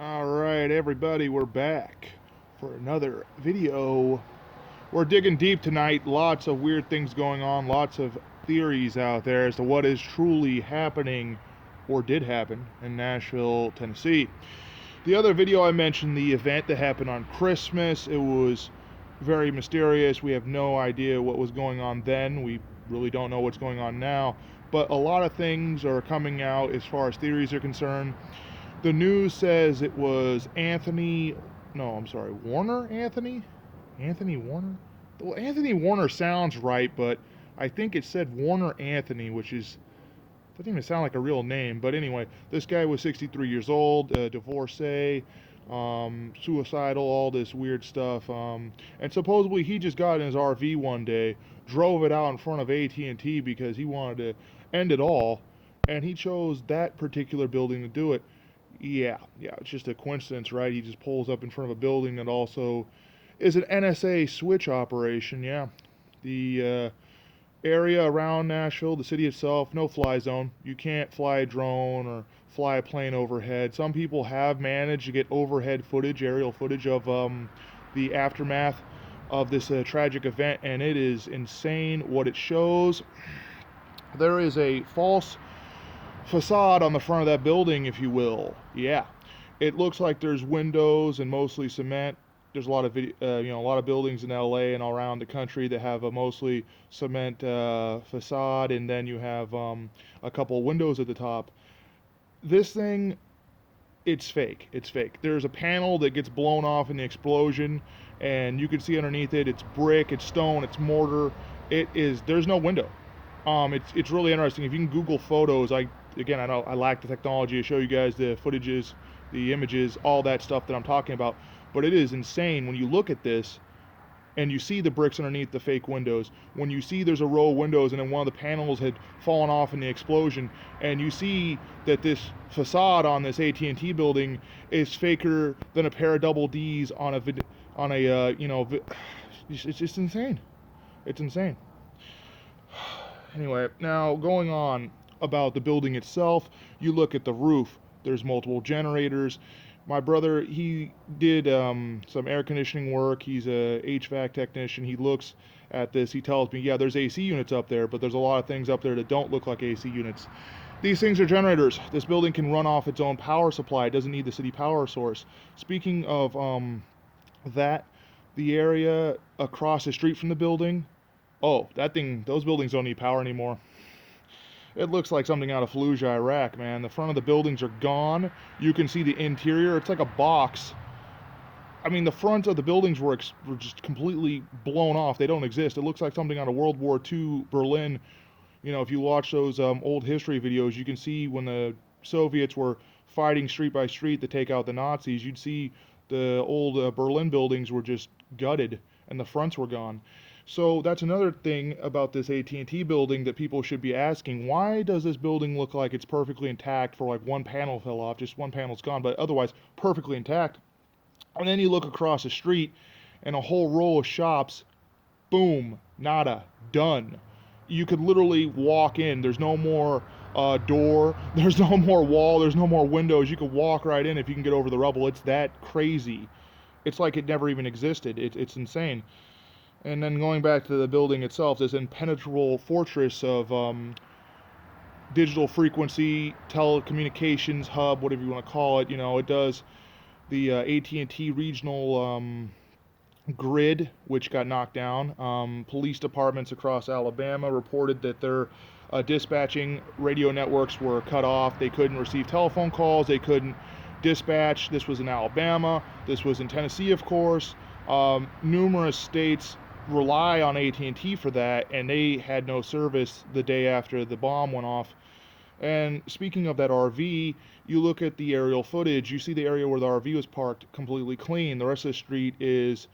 Alright everybody, we're back for another video. We're digging deep tonight, lots of weird things going on, lots of theories out there as to what is truly happening or did happen in Nashville, Tennessee. The other video I mentioned the event that happened on Christmas. It was very mysterious. We have no idea what was going on then. We really don't know what's going on now. But a lot of things are coming out as far as theories are concerned. The news says it was Warner Anthony? Anthony Warner? Well, Anthony Warner sounds right, but I think it said Warner Anthony, which doesn't even sound like a real name. But anyway, this guy was 63 years old, divorcee, suicidal, all this weird stuff. And supposedly he just got in his RV one day, drove it out in front of AT&T because he wanted to end it all, and he chose that particular building to do it. Yeah, it's just a coincidence, right? He just pulls up in front of a building that also is an NSA switch operation, yeah. The area around Nashville, the city itself, no fly zone. You can't fly a drone or fly a plane overhead. Some people have managed to get overhead footage, aerial footage of the aftermath of this tragic event, and it is insane what it shows. There is a false facade on the front of that building, if you will. Yeah, it looks like there's windows and mostly cement. There's a lot of a lot of buildings in LA and all around the country that have a mostly cement facade, and then you have a couple windows at the top. This thing, it's fake. It's fake. There's a panel that gets blown off in the explosion, and you can see underneath it. It's brick, it's stone, it's mortar. There's no window. It's really interesting. If you can Google photos, I know I lack the technology to show you guys the footages, the images, all that stuff that I'm talking about, but it is insane when you look at this and you see the bricks underneath the fake windows. When you see there's a row of windows and then one of the panels had fallen off in the explosion, and you see that this facade on this AT&T building is faker than a pair of double D's on it's just insane. It's insane. Anyway, now going on about the building itself, you look at the roof, there's multiple generators. My brother, he did some air conditioning work. He's a HVAC technician. He looks at this, he tells me, yeah, there's AC units up there, but there's a lot of things up there that don't look like AC units. These things are generators. This building can run off its own power supply. It doesn't need the city power source. Speaking of the area across the street from the building, oh, those buildings don't need power anymore. It looks like something out of Fallujah, Iraq, man. The front of the buildings are gone. You can see the interior. It's like a box. I mean, the front of the buildings were just completely blown off. They don't exist. It looks like something out of World War II Berlin. You know, if you watch those old history videos, you can see when the Soviets were fighting street by street to take out the Nazis, you'd see the old Berlin buildings were just gutted and the fronts were gone. So that's another thing about this AT&T building that people should be asking. Why does this building look like it's perfectly intact for like one panel fell off, just one panel's gone, but otherwise perfectly intact? And then you look across the street and a whole row of shops, boom, nada, done. You could literally walk in. There's no more door, there's no more wall, there's no more windows. You could walk right in if you can get over the rubble. It's that crazy. It's like it never even existed. It's insane. And then going back to the building itself, this impenetrable fortress of digital frequency, telecommunications hub, whatever you want to call it. You know, it does the AT&T regional grid, which got knocked down. Police departments across Alabama reported that their dispatching radio networks were cut off. They couldn't receive telephone calls. They couldn't dispatch. This was in Alabama. This was in Tennessee, of course. Numerous states rely on AT&T for that, and they had no service the day after the bomb went off. And speaking of that RV, you look at the aerial footage, you see the area where the RV was parked completely clean. The rest of the street is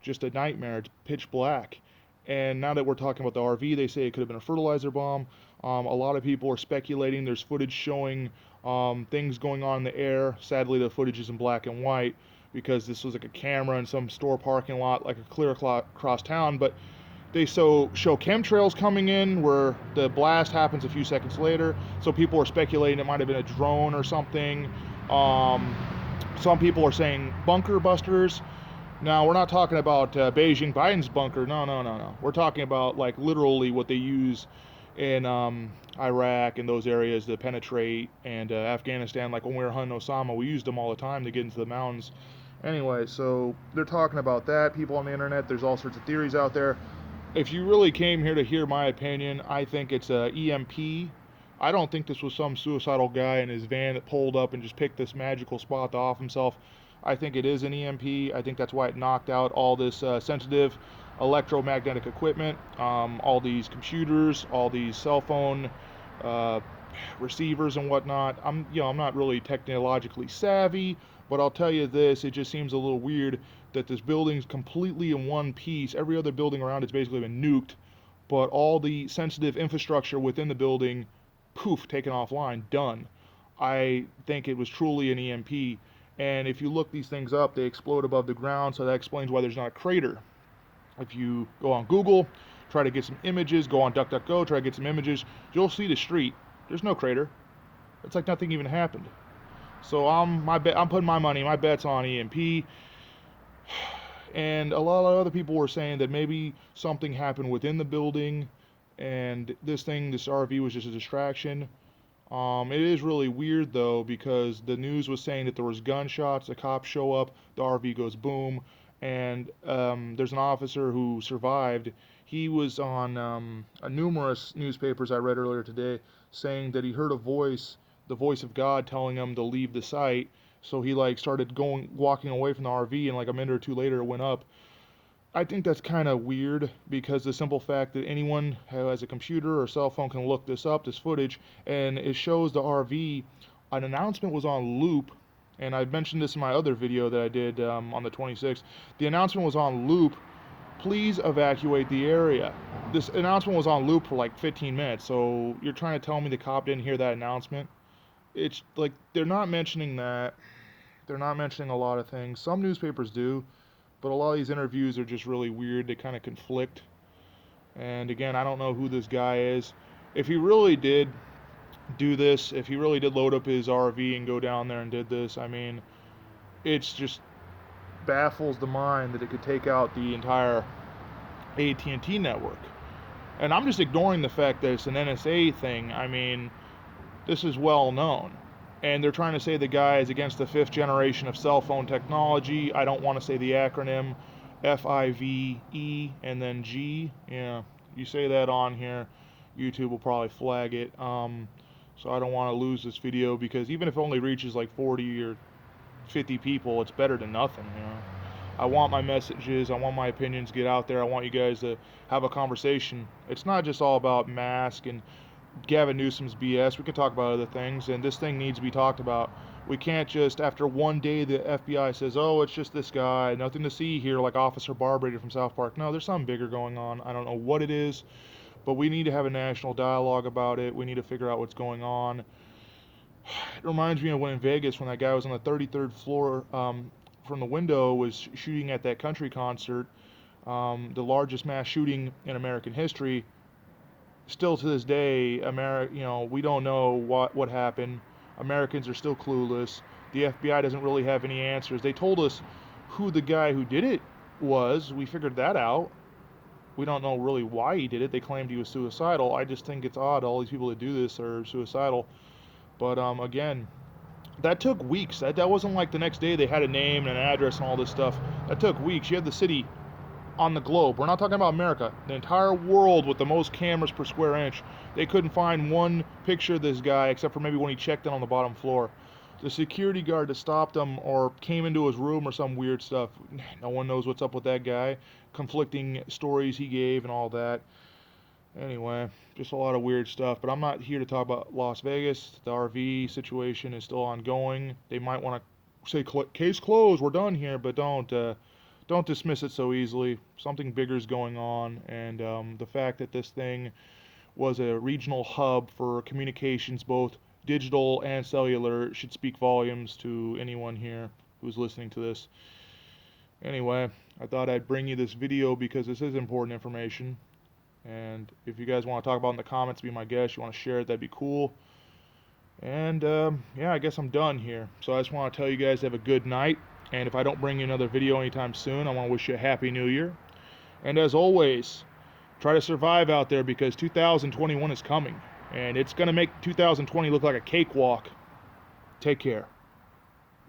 just a nightmare. It's pitch black. And now that we're talking about the RV, they say it could have been a fertilizer bomb. A lot of people are speculating. There's footage showing things going on in the air. Sadly, the footage is in black and white, because this was like a camera in some store parking lot, like a clear across town. But they show chemtrails coming in where the blast happens a few seconds later. So people are speculating it might have been a drone or something. Some people are saying bunker busters. Now, we're not talking about Beijing Biden's bunker. No, no, no, no. We're talking about like literally what they use in Iraq and those areas to penetrate, and Afghanistan. Like when we were hunting Osama, we used them all the time to get into the mountains. Anyway, so they're talking about that. People on the internet, there's all sorts of theories out there. If you really came here to hear my opinion, I think it's a EMP. I don't think this was some suicidal guy in his van that pulled up and just picked this magical spot to off himself. I think it is an EMP. I think that's why it knocked out all this sensitive electromagnetic equipment, all these computers, all these cell phone uh, receivers and whatnot. I'm not really technologically savvy, but I'll tell you this: it just seems a little weird that this building's completely in one piece. Every other building around it's basically been nuked, but all the sensitive infrastructure within the building, poof, taken offline, done. I think it was truly an EMP. And if you look these things up, they explode above the ground, so that explains why there's not a crater. If you go on Google, try to get some images, go on DuckDuckGo, try to get some images, you'll see the street. There's no crater. It's like nothing even happened. So I'm putting my bets on EMP. And a lot of other people were saying that maybe something happened within the building, and this RV was just a distraction. It is really weird though because the news was saying that there was gunshots. The cops show up, the RV goes boom, and there's an officer who survived. He was on numerous newspapers I read earlier today saying that he heard a voice, the voice of God, telling him to leave the site. So he like started walking away from the RV, and like a minute or two later, it went up. I think that's kind of weird because the simple fact that anyone who has a computer or cell phone can look this up, this footage, and it shows the RV. An announcement was on loop, and I mentioned this in my other video that I did on the 26th. The announcement was on loop. Please evacuate the area. This announcement was on loop for like 15 minutes, so you're trying to tell me the cop didn't hear that announcement? It's like they're not mentioning that. They're not mentioning a lot of things. Some newspapers do, but a lot of these interviews are just really weird. They kind of conflict. And again, I don't know who this guy is. If he really did do this, if he really did load up his RV and go down there and did this, I mean, it's just baffles the mind that it could take out the entire AT&T network. And I'm just ignoring the fact that it's an NSA thing. I mean, this is well known. And they're trying to say the guy is against the fifth generation of cell phone technology. I don't want to say the acronym FIVE and then G. Yeah, you say that on here, YouTube will probably flag it. So I don't want to lose this video because even if it only reaches like 40 or 50 people, it's better than nothing. I want my messages, I want my opinions to get out there. I want you guys to have a conversation. It's not just all about mask and Gavin Newsom's BS. We can talk about other things, and this thing needs to be talked about. We can't just, after one day, the FBI says, oh, it's just this guy, nothing to see here, like Officer Barbrader from South Park. No, there's something bigger going on. I don't know what it is, but we need to have a national dialogue about it. We need to figure out what's going on. It reminds me of when in Vegas, when that guy was on the 33rd floor from the window, was shooting at that country concert, the largest mass shooting in American history. Still to this day, we don't know what happened. Americans are still clueless. The FBI doesn't really have any answers. They told us who the guy who did it was. We figured that out. We don't know really why he did it. They claimed he was suicidal. I just think it's odd. All these people that do this are suicidal. But again, that took weeks. That wasn't like the next day they had a name and an address and all this stuff. That took weeks. You had the city on the globe. We're not talking about America. The entire world with the most cameras per square inch. They couldn't find one picture of this guy except for maybe when he checked in on the bottom floor. The security guard that stopped him or came into his room or some weird stuff. No one knows what's up with that guy. Conflicting stories he gave and all that. Anyway, just a lot of weird stuff. But I'm not here to talk about Las Vegas. The RV situation is still ongoing. They might want to say case closed, we're done here, but don't dismiss it so easily. Something bigger is going on, and the fact that this thing was a regional hub for communications, both digital and cellular, should speak volumes to anyone here who's listening to this. Anyway, I thought I'd bring you this video because this is important information. And if you guys want to talk about it in the comments, be my guest, you want to share it, that'd be cool. And yeah, I guess I'm done here. So I just want to tell you guys to have a good night. And if I don't bring you another video anytime soon, I want to wish you a happy new year. And as always, try to survive out there because 2021 is coming. And it's going to make 2020 look like a cakewalk. Take care.